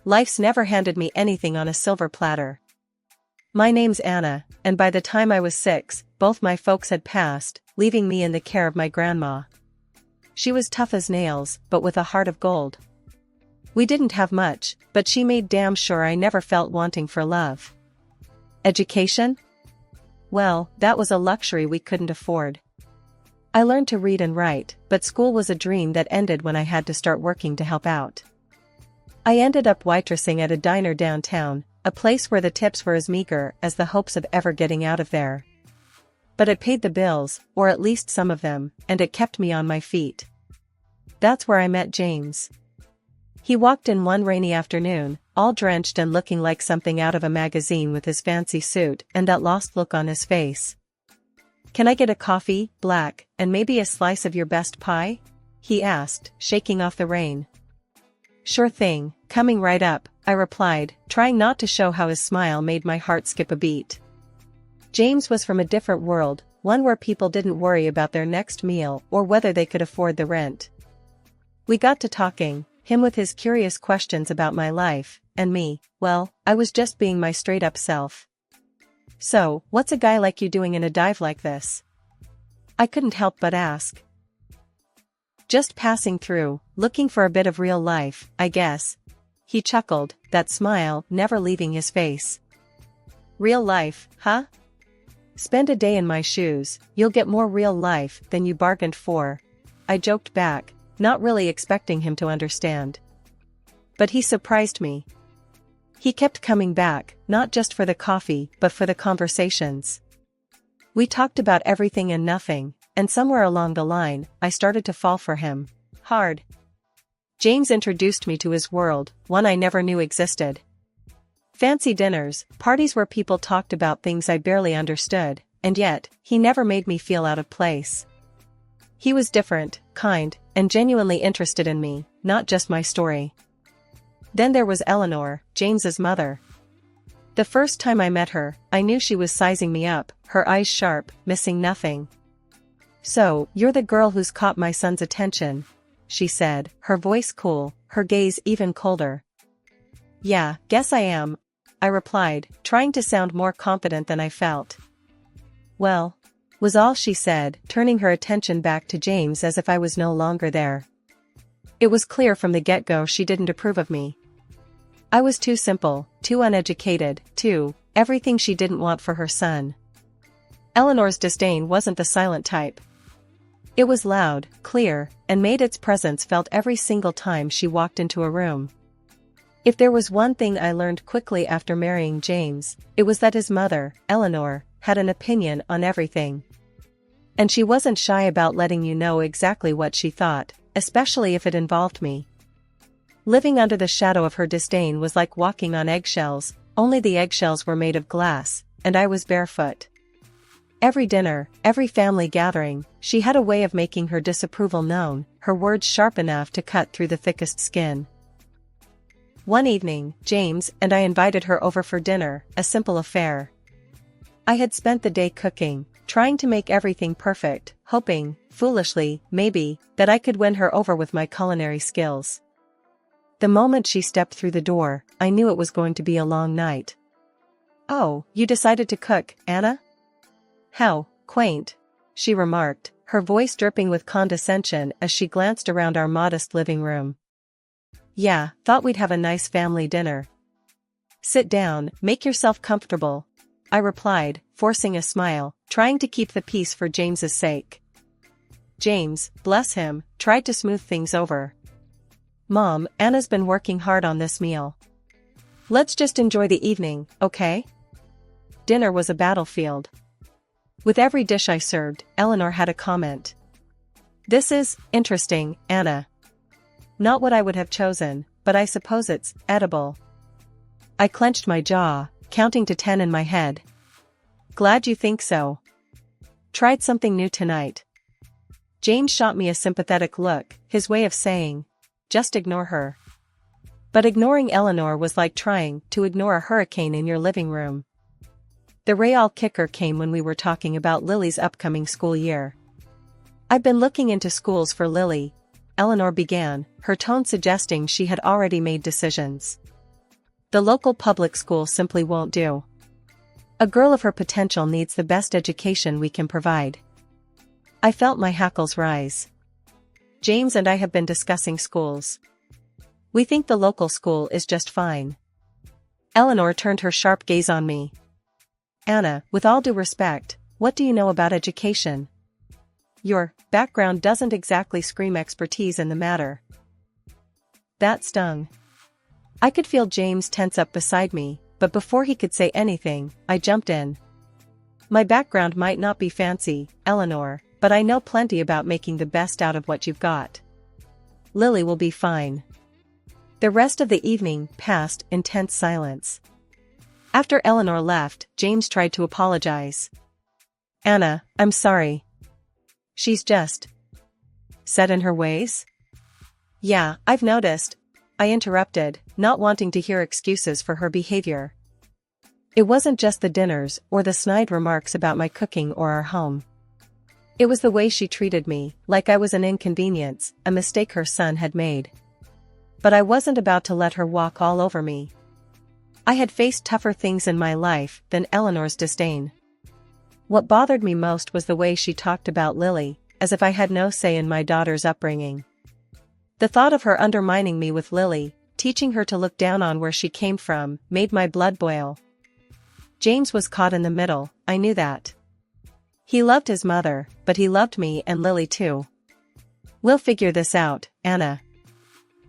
Life's never handed me anything on a silver platter. My name's Anna, and by the time I was 6, both my folks had passed, leaving me in the care of my grandma. She was tough as nails, but with a heart of gold. We didn't have much, but she made damn sure I never felt wanting for love. Education? Well, that was a luxury we couldn't afford. I learned to read and write, but school was a dream that ended when I had to start working to help out. I ended up waitressing at a diner downtown, a place where the tips were as meager as the hopes of ever getting out of there. But it paid the bills, or at least some of them, and it kept me on my feet. That's where I met James. He walked in one rainy afternoon, all drenched and looking like something out of a magazine with his fancy suit and that lost look on his face. "Can I get a coffee, black, and maybe a slice of your best pie?" he asked, shaking off the rain. "Sure thing, coming right up," I replied, trying not to show how his smile made my heart skip a beat. James was from a different world, one where people didn't worry about their next meal or whether they could afford the rent. We got to talking, him with his curious questions about my life, and me, well, I was just being my straight-up self. "So, what's a guy like you doing in a dive like this?" I couldn't help but ask. "Just passing through, looking for a bit of real life, I guess." He chuckled, that smile never leaving his face. "Real life, huh? Spend a day in my shoes, you'll get more real life than you bargained for," I joked back, not really expecting him to understand. But he surprised me. He kept coming back, not just for the coffee but for the conversations. We talked about everything and nothing, and somewhere along the line, I started to fall for him. Hard. James introduced me to his world, one I never knew existed. Fancy dinners, parties where people talked about things I barely understood, and yet, he never made me feel out of place. He was different, kind, and genuinely interested in me, not just my story. Then there was Eleanor, James's mother. The first time I met her, I knew she was sizing me up, her eyes sharp, missing nothing. "So, you're the girl who's caught my son's attention," she said, her voice cool, her gaze even colder. "Yeah, guess I am," I replied, trying to sound more confident than I felt. "Well," was all she said, turning her attention back to James as if I was no longer there. It was clear from the get-go she didn't approve of me. I was too simple, too uneducated, too everything she didn't want for her son. Eleanor's disdain wasn't the silent type. It was loud, clear, and made its presence felt every single time she walked into a room. If there was one thing I learned quickly after marrying James, it was that his mother, Eleanor, had an opinion on everything. And she wasn't shy about letting you know exactly what she thought, especially if it involved me. Living under the shadow of her disdain was like walking on eggshells, only the eggshells were made of glass, and I was barefoot. Every dinner, every family gathering, she had a way of making her disapproval known, her words sharp enough to cut through the thickest skin. One evening, James and I invited her over for dinner, a simple affair. I had spent the day cooking, trying to make everything perfect, hoping, foolishly, maybe, that I could win her over with my culinary skills. The moment she stepped through the door, I knew it was going to be a long night. "Oh, you decided to cook, Anna? How quaint," she remarked, her voice dripping with condescension as she glanced around our modest living room. "Yeah, thought we'd have a nice family dinner." "Sit down, make yourself comfortable," I replied, forcing a smile, trying to keep the peace for James's sake. James, bless him, tried to smooth things over. "Mom, Anna's been working hard on this meal. Let's just enjoy the evening, okay?" Dinner was a battlefield. With every dish I served, Eleanor had a comment. "This is interesting, Anna. Not what I would have chosen, but I suppose it's edible." I clenched my jaw, counting to 10 in my head. "Glad you think so. Tried something new tonight." James shot me a sympathetic look, his way of saying, "Just ignore her." But ignoring Eleanor was like trying to ignore a hurricane in your living room. The real kicker came when we were talking about Lily's upcoming school year. "I've been looking into schools for Lily," Eleanor began, her tone suggesting she had already made decisions. The local public school simply won't do. A girl of her potential needs the best education we can provide. I felt my hackles rise. James and I have been discussing schools. We think the local school is just fine. Eleanor turned her sharp gaze on me. Anna, with all due respect, what do you know about education? Your background doesn't exactly scream expertise in the matter. That stung. I could feel James tense up beside me, but before he could say anything, I jumped in. My background might not be fancy, Eleanor, but I know plenty about making the best out of what you've got. Lily will be fine. The rest of the evening passed in tense silence. After Eleanor left, James tried to apologize. Anna, I'm sorry. She's just set in her ways? Yeah, I've noticed, I interrupted, not wanting to hear excuses for her behavior. It wasn't just the dinners or the snide remarks about my cooking or our home. It was the way she treated me, like I was an inconvenience, a mistake her son had made. But I wasn't about to let her walk all over me. I had faced tougher things in my life than Eleanor's disdain. What bothered me most was the way she talked about Lily, as if I had no say in my daughter's upbringing. The thought of her undermining me with Lily, teaching her to look down on where she came from, made my blood boil. James was caught in the middle, I knew that. He loved his mother, but he loved me and Lily too. We'll figure this out, Anna.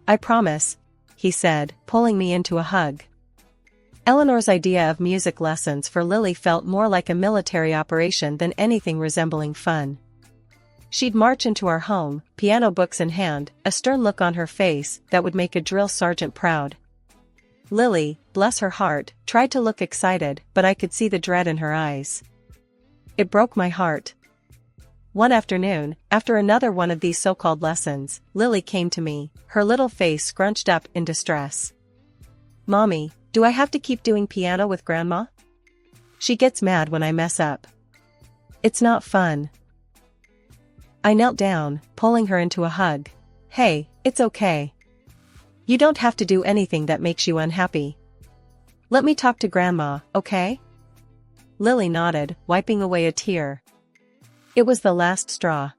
I promise, he said, pulling me into a hug. Eleanor's idea of music lessons for Lily felt more like a military operation than anything resembling fun. She'd march into our home, piano books in hand, a stern look on her face that would make a drill sergeant proud. Lily, bless her heart, tried to look excited, but I could see the dread in her eyes. It broke my heart. One afternoon, after another one of these so-called lessons, Lily came to me, her little face scrunched up in distress. Mommy, do I have to keep doing piano with Grandma? She gets mad when I mess up. It's not fun. I knelt down, pulling her into a hug. Hey, it's okay. You don't have to do anything that makes you unhappy. Let me talk to Grandma, okay? Lily nodded, wiping away a tear. It was the last straw.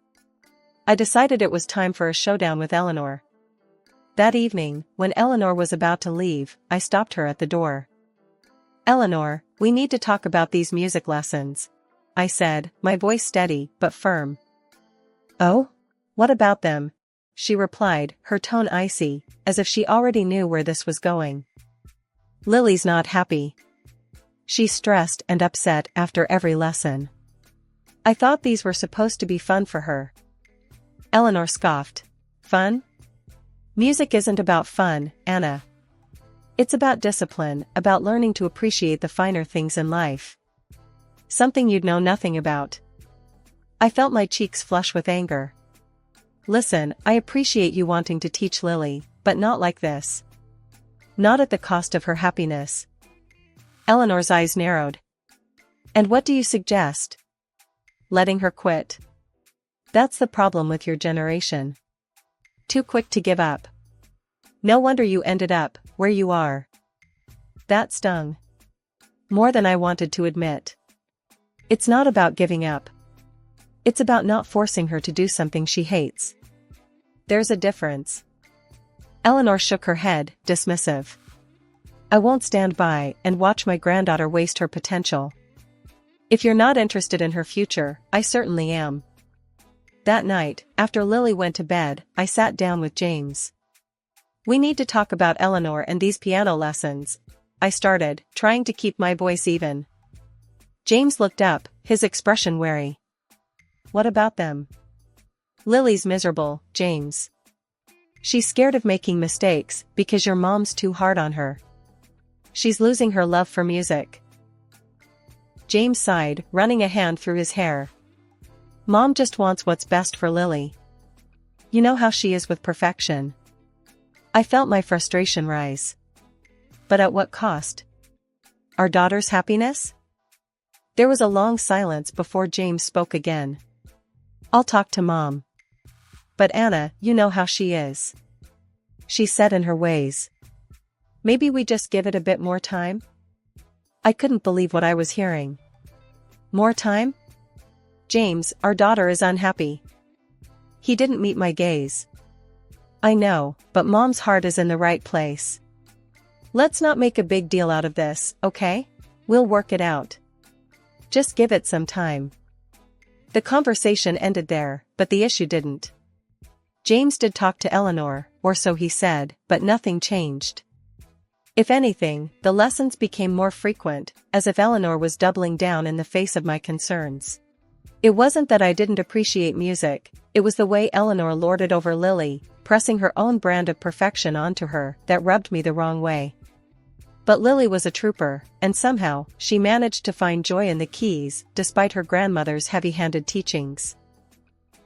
I decided it was time for a showdown with Eleanor. That evening, when Eleanor was about to leave, I stopped her at the door. Eleanor, we need to talk about these music lessons, I said, my voice steady but firm. Oh? What about them? She replied, her tone icy, as if she already knew where this was going. Lily's not happy. She's stressed and upset after every lesson. I thought these were supposed to be fun for her. Eleanor scoffed. Fun? Music isn't about fun, Anna. It's about discipline, about learning to appreciate the finer things in life. Something you'd know nothing about. I felt my cheeks flush with anger. Listen, I appreciate you wanting to teach Lily, but not like this. Not at the cost of her happiness. Eleanor's eyes narrowed. And what do you suggest? Letting her quit? That's the problem with your generation. Too quick to give up. No wonder you ended up where you are. That stung. More than I wanted to admit. It's not about giving up. It's about not forcing her to do something she hates. There's a difference. Eleanor shook her head, dismissive. I won't stand by and watch my granddaughter waste her potential. If you're not interested in her future, I certainly am. That night, after Lily went to bed, I sat down with James. We need to talk about Eleanor and these piano lessons, I started, trying to keep my voice even. James looked up, his expression wary. What about them? Lily's miserable, James. She's scared of making mistakes because your mom's too hard on her. She's losing her love for music. James sighed, running a hand through his hair. Mom just wants what's best for Lily. You know how she is with perfection. I felt my frustration rise. But at what cost? Our daughter's happiness? There was a long silence before James spoke again. I'll talk to Mom. But Anna, you know how she is. She's set in her ways. Maybe we just give it a bit more time? I couldn't believe what I was hearing. More time? James, our daughter is unhappy. He didn't meet my gaze. I know, but Mom's heart is in the right place. Let's not make a big deal out of this, okay? We'll work it out. Just give it some time. The conversation ended there, but the issue didn't. James did talk to Eleanor, or so he said, but nothing changed. If anything, the lessons became more frequent, as if Eleanor was doubling down in the face of my concerns. It wasn't that I didn't appreciate music, it was the way Eleanor lorded over Lily, pressing her own brand of perfection onto her, that rubbed me the wrong way. But Lily was a trooper, and somehow, she managed to find joy in the keys, despite her grandmother's heavy-handed teachings.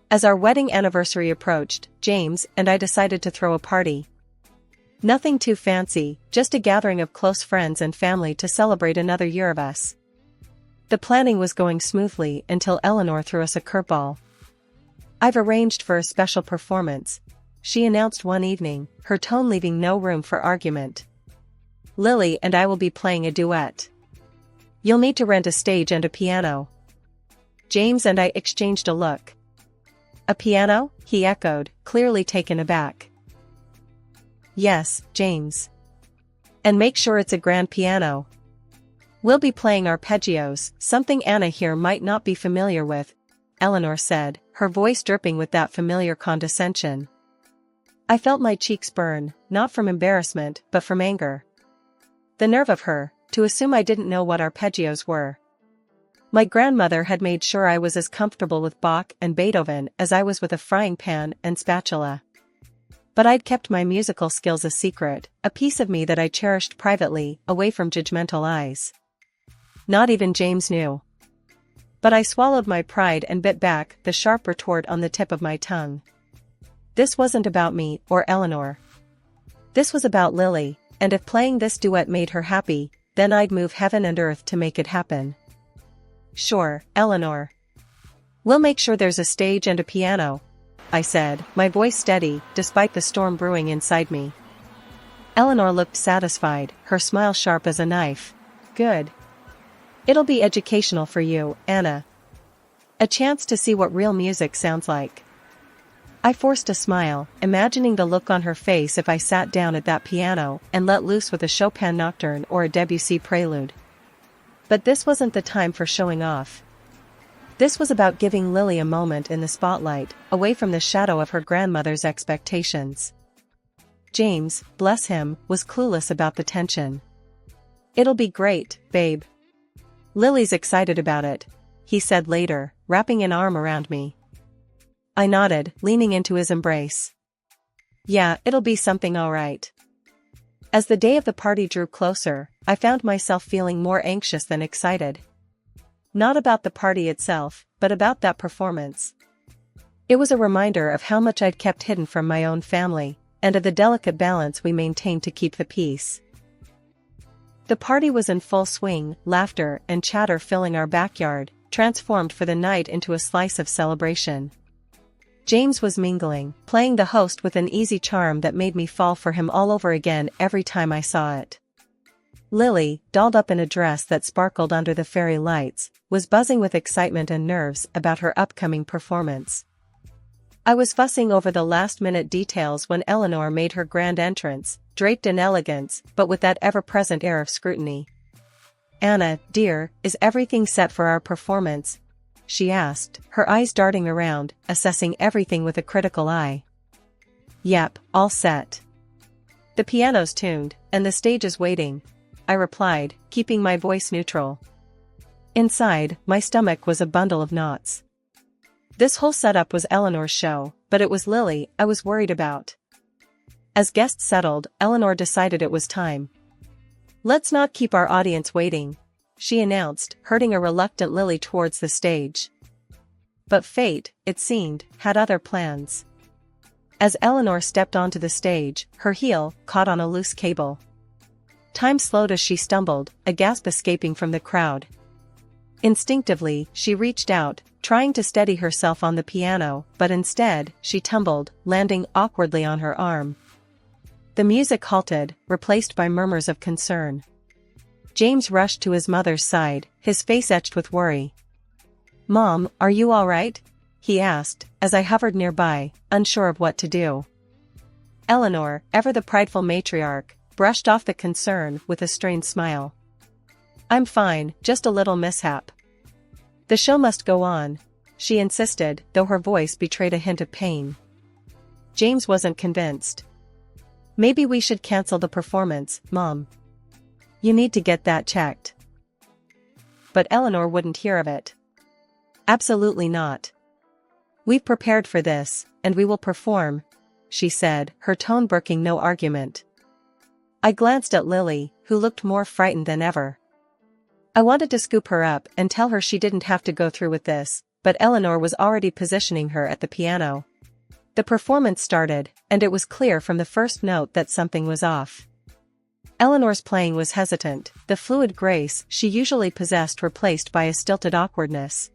As our wedding anniversary approached, James and I decided to throw a party. Nothing too fancy, just a gathering of close friends and family to celebrate another year of us. The planning was going smoothly until Eleanor threw us a curveball. I've arranged for a special performance, she announced one evening, her tone leaving no room for argument. Lily and I will be playing a duet. You'll need to rent a stage and a piano. James and I exchanged a look. A piano? He echoed, clearly taken aback. Yes, James. And make sure it's a grand piano. We'll be playing arpeggios, something Anna here might not be familiar with, Eleanor said, her voice dripping with that familiar condescension. I felt my cheeks burn, not from embarrassment, but from anger. The nerve of her, to assume I didn't know what arpeggios were. My grandmother had made sure I was as comfortable with Bach and Beethoven as I was with a frying pan and spatula. But I'd kept my musical skills a secret, a piece of me that I cherished privately, away from judgmental eyes. Not even James knew. But I swallowed my pride and bit back the sharp retort on the tip of my tongue. This wasn't about me or Eleanor. This was about Lily, and if playing this duet made her happy, then I'd move heaven and earth to make it happen. Sure, Eleanor. We'll make sure there's a stage and a piano, I said, my voice steady, despite the storm brewing inside me. Eleanor looked satisfied, her smile sharp as a knife. Good. It'll be educational for you, Anna. A chance to see what real music sounds like. I forced a smile, imagining the look on her face if I sat down at that piano and let loose with a Chopin nocturne or a Debussy prelude. But this wasn't the time for showing off. This was about giving Lily a moment in the spotlight, away from the shadow of her grandmother's expectations. James, bless him, was clueless about the tension. It'll be great, babe. Lily's excited about it, he said later, wrapping an arm around me. I nodded, leaning into his embrace. Yeah, it'll be something all right. As the day of the party drew closer, I found myself feeling more anxious than excited. Not about the party itself, but about that performance. It was a reminder of how much I'd kept hidden from my own family, and of the delicate balance we maintained to keep the peace. The party was in full swing, laughter and chatter filling our backyard, transformed for the night into a slice of celebration. James was mingling, playing the host with an easy charm that made me fall for him all over again every time I saw it. Lily, dolled up in a dress that sparkled under the fairy lights, was buzzing with excitement and nerves about her upcoming performance. I was fussing over the last-minute details when Eleanor made her grand entrance, draped in elegance but with that ever-present air of scrutiny. Anna, dear, is everything set for our performance? She asked, her eyes darting around, assessing everything with a critical eye. Yep, all set. The piano's tuned, and the stage is waiting, I replied, keeping my voice neutral. Inside, my stomach was a bundle of knots. This whole setup was Eleanor's show, but it was Lily I was worried about. As guests settled, Eleanor decided it was time. Let's not keep our audience waiting, she announced, herding a reluctant Lily towards the stage. But fate, it seemed, had other plans. As Eleanor stepped onto the stage, her heel caught on a loose cable. Time slowed as she stumbled, a gasp escaping from the crowd. Instinctively, she reached out, trying to steady herself on the piano, but instead, she tumbled, landing awkwardly on her arm. The music halted, replaced by murmurs of concern. James rushed to his mother's side, his face etched with worry. "Mom, are you all right?" he asked, as I hovered nearby, unsure of what to do. Eleanor, ever the prideful matriarch, brushed off the concern with a strained smile. "I'm fine, just a little mishap." "The show must go on," she insisted, though her voice betrayed a hint of pain. James wasn't convinced. "Maybe we should cancel the performance, Mom. You need to get that checked." But Eleanor wouldn't hear of it. "Absolutely not. We've prepared for this, and we will perform," she said, her tone brooking no argument. I glanced at Lily, who looked more frightened than ever. I wanted to scoop her up and tell her she didn't have to go through with this, but Eleanor was already positioning her at the piano. The performance started, and it was clear from the first note that something was off. Eleanor's playing was hesitant, the fluid grace she usually possessed replaced by a stilted awkwardness.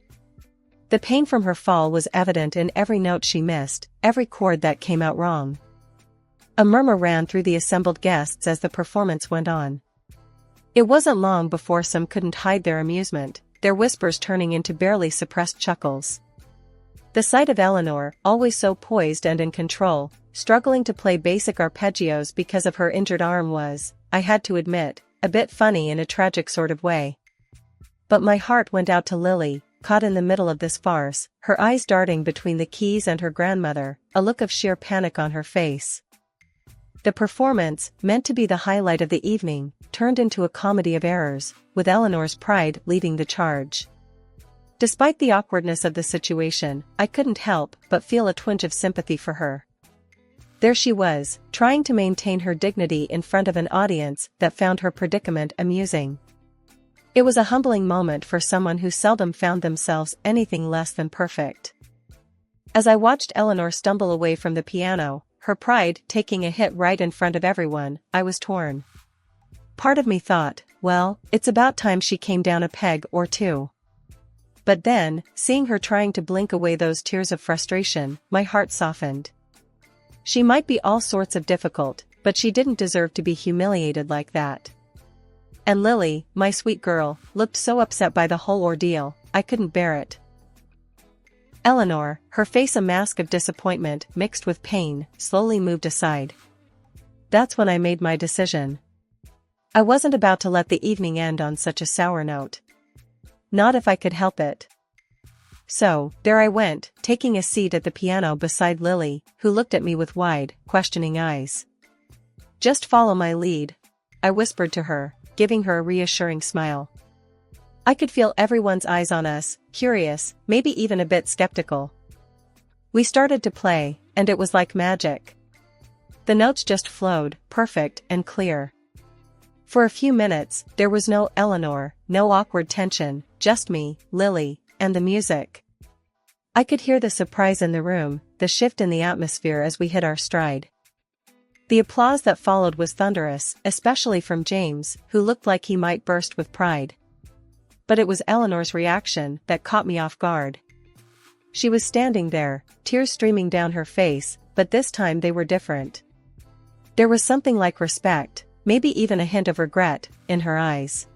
The pain from her fall was evident in every note she missed, every chord that came out wrong. A murmur ran through the assembled guests as the performance went on. It wasn't long before some couldn't hide their amusement, their whispers turning into barely suppressed chuckles. The sight of Eleanor, always so poised and in control, struggling to play basic arpeggios because of her injured arm was, I had to admit, a bit funny in a tragic sort of way. But my heart went out to Lily, caught in the middle of this farce, her eyes darting between the keys and her grandmother, a look of sheer panic on her face. The performance, meant to be the highlight of the evening, turned into a comedy of errors, with Eleanor's pride leading the charge. Despite the awkwardness of the situation, I couldn't help but feel a twinge of sympathy for her. There she was, trying to maintain her dignity in front of an audience that found her predicament amusing. It was a humbling moment for someone who seldom found themselves anything less than perfect. As I watched Eleanor stumble away from the piano, her pride taking a hit right in front of everyone, I was torn. Part of me thought, well, it's about time she came down a peg or two. But then, seeing her trying to blink away those tears of frustration, my heart softened. She might be all sorts of difficult, but she didn't deserve to be humiliated like that. And Lily, my sweet girl, looked so upset by the whole ordeal, I couldn't bear it. Eleanor, her face a mask of disappointment mixed with pain, slowly moved aside. That's when I made my decision. I wasn't about to let the evening end on such a sour note. Not if I could help it. So, there I went, taking a seat at the piano beside Lily, who looked at me with wide, questioning eyes. "Just follow my lead," I whispered to her, giving her a reassuring smile. I could feel everyone's eyes on us, curious, maybe even a bit skeptical. We started to play, and it was like magic. The notes just flowed, perfect and clear. For a few minutes, there was no Eleanor, no awkward tension, just me, Lily, and the music. I could hear the surprise in the room, the shift in the atmosphere as we hit our stride. The applause that followed was thunderous, especially from James, who looked like he might burst with pride. But it was Eleanor's reaction that caught me off guard. She was standing there, tears streaming down her face, but this time they were different. There was something like respect, maybe even a hint of regret, in her eyes.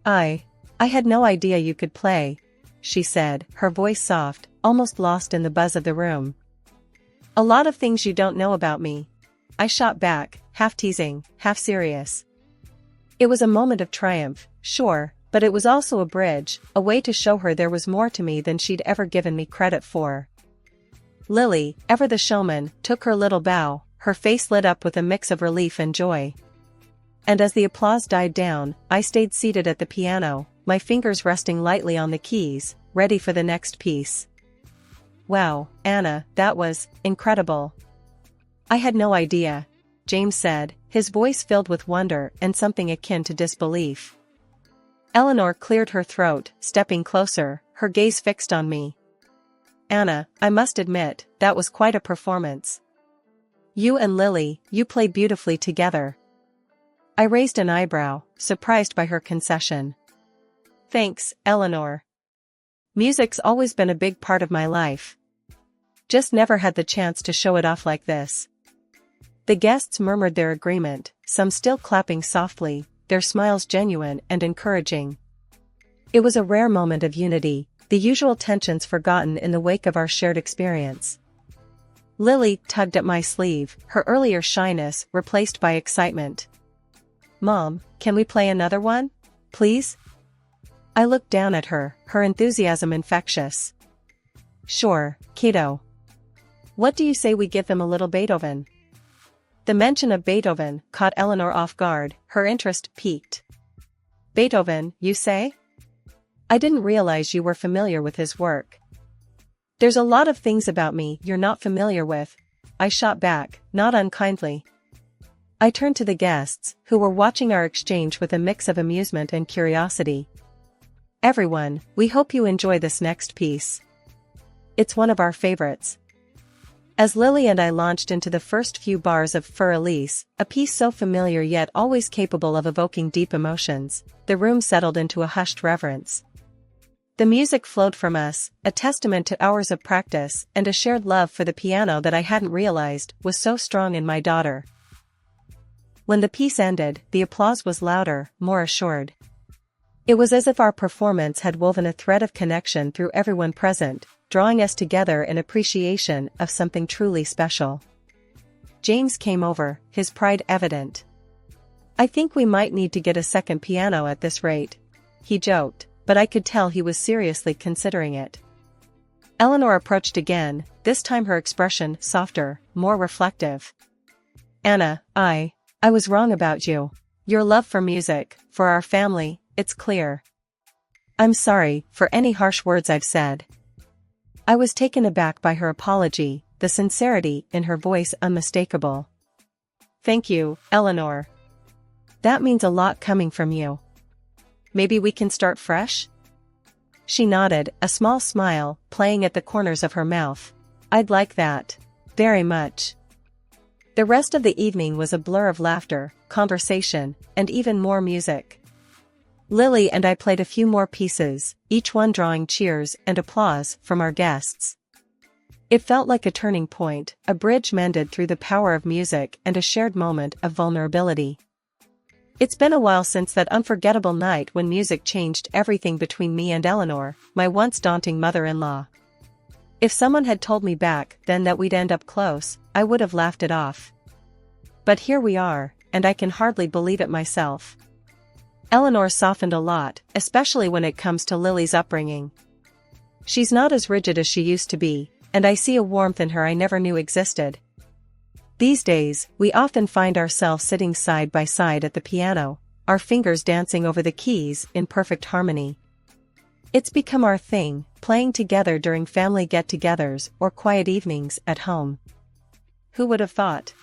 I had no idea you could play," she said, her voice soft, almost lost in the buzz of the room. "A lot of things you don't know about me," I shot back, half teasing, half serious. It was a moment of triumph, sure, but it was also a bridge, a way to show her there was more to me than she'd ever given me credit for. Lily, ever the showman, took her little bow, her face lit up with a mix of relief and joy. And as the applause died down, I stayed seated at the piano, my fingers resting lightly on the keys, ready for the next piece. "Wow, Anna, that was incredible." "I had no idea," James said, his voice filled with wonder and something akin to disbelief. Eleanor cleared her throat, stepping closer, her gaze fixed on me. "Anna, I must admit, that was quite a performance. You and Lily, you played beautifully together." I raised an eyebrow, surprised by her concession. "Thanks, Eleanor. Music's always been a big part of my life. Just never had the chance to show it off like this." The guests murmured their agreement, some still clapping softly, their smiles genuine and encouraging. It was a rare moment of unity, the usual tensions forgotten in the wake of our shared experience. Lily tugged at my sleeve, her earlier shyness replaced by excitement. "Mom, can we play another one? Please?" I looked down at her, her enthusiasm infectious. "Sure, kiddo. What do you say we give them a little Beethoven?" The mention of Beethoven caught Eleanor off guard, her interest piqued. "Beethoven, you say? I didn't realize you were familiar with his work." "There's a lot of things about me you're not familiar with," I shot back, not unkindly. I turned to the guests, who were watching our exchange with a mix of amusement and curiosity. "Everyone, we hope you enjoy this next piece. It's one of our favorites." As Lily and I launched into the first few bars of Für Elise, a piece so familiar yet always capable of evoking deep emotions, the room settled into a hushed reverence. The music flowed from us, a testament to hours of practice and a shared love for the piano that I hadn't realized was so strong in my daughter. When the piece ended, the applause was louder, more assured. It was as if our performance had woven a thread of connection through everyone present, drawing us together in appreciation of something truly special. James came over, his pride evident. "I think we might need to get a second piano at this rate," he joked, but I could tell he was seriously considering it. Eleanor approached again, this time her expression softer, more reflective. "Anna, I was wrong about you. Your love for music, for our family, it's clear. I'm sorry for any harsh words I've said." I was taken aback by her apology, the sincerity in her voice unmistakable. "Thank you, Eleanor. That means a lot coming from you. Maybe we can start fresh?" She nodded, a small smile playing at the corners of her mouth. "I'd like that. Very much." The rest of the evening was a blur of laughter, conversation, and even more music. Lily and I played a few more pieces, each one drawing cheers and applause from our guests. It felt like a turning point, a bridge mended through the power of music and a shared moment of vulnerability. It's been a while since that unforgettable night when music changed everything between me and Eleanor, my once daunting mother-in-law. If someone had told me back then that we'd end up close, I would have laughed it off. But here we are, and I can hardly believe it myself. Eleanor softened a lot, especially when it comes to Lily's upbringing. She's not as rigid as she used to be, and I see a warmth in her I never knew existed. These days, we often find ourselves sitting side by side at the piano, our fingers dancing over the keys in perfect harmony. It's become our thing, playing together during family get-togethers or quiet evenings at home. Who would have thought?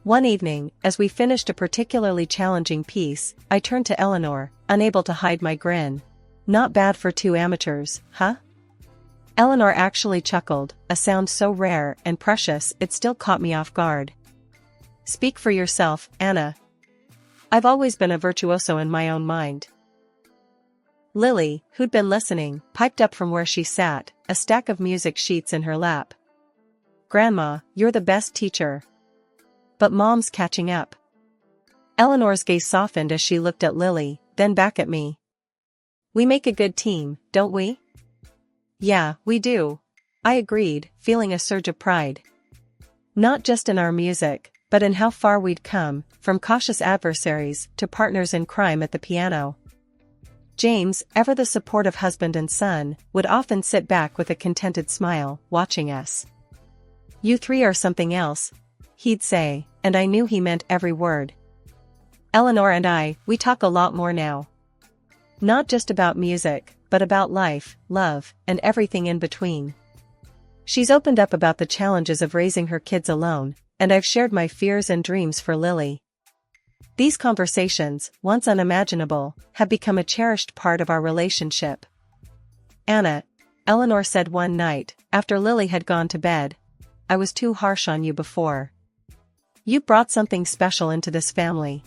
One evening, as we finished a particularly challenging piece, I turned to Eleanor, unable to hide my grin. "Not bad for two amateurs, huh?" Eleanor actually chuckled, a sound so rare and precious it still caught me off guard. "Speak for yourself, Anna. I've always been a virtuoso in my own mind." Lily, who'd been listening, piped up from where she sat, a stack of music sheets in her lap. "Grandma, you're the best teacher. But Mom's catching up." Eleanor's gaze softened as she looked at Lily, then back at me. "We make a good team, don't we?" "Yeah, we do," I agreed, feeling a surge of pride. Not just in our music, but in how far we'd come, from cautious adversaries to partners in crime at the piano. James, ever the supportive husband and son, would often sit back with a contented smile, watching us. "You three are something else," he'd say, and I knew he meant every word. Eleanor and we talk a lot more now. Not just about music, but about life, love, and everything in between. She's opened up about the challenges of raising her kids alone, and I've shared my fears and dreams for Lily. These conversations, once unimaginable, have become a cherished part of our relationship. "Anna," Eleanor said one night, after Lily had gone to bed, "I was too harsh on you before. You brought something special into this family."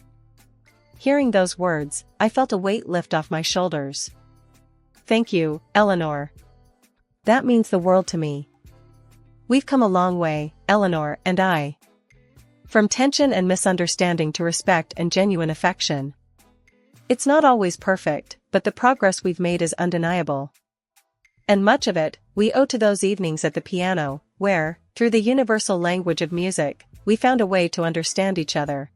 Hearing those words, I felt a weight lift off my shoulders. "Thank you, Eleanor. That means the world to me. We've come a long way, Eleanor and I." From tension and misunderstanding to respect and genuine affection. It's not always perfect, but the progress we've made is undeniable. And much of it, we owe to those evenings at the piano, where, through the universal language of music, we found a way to understand each other.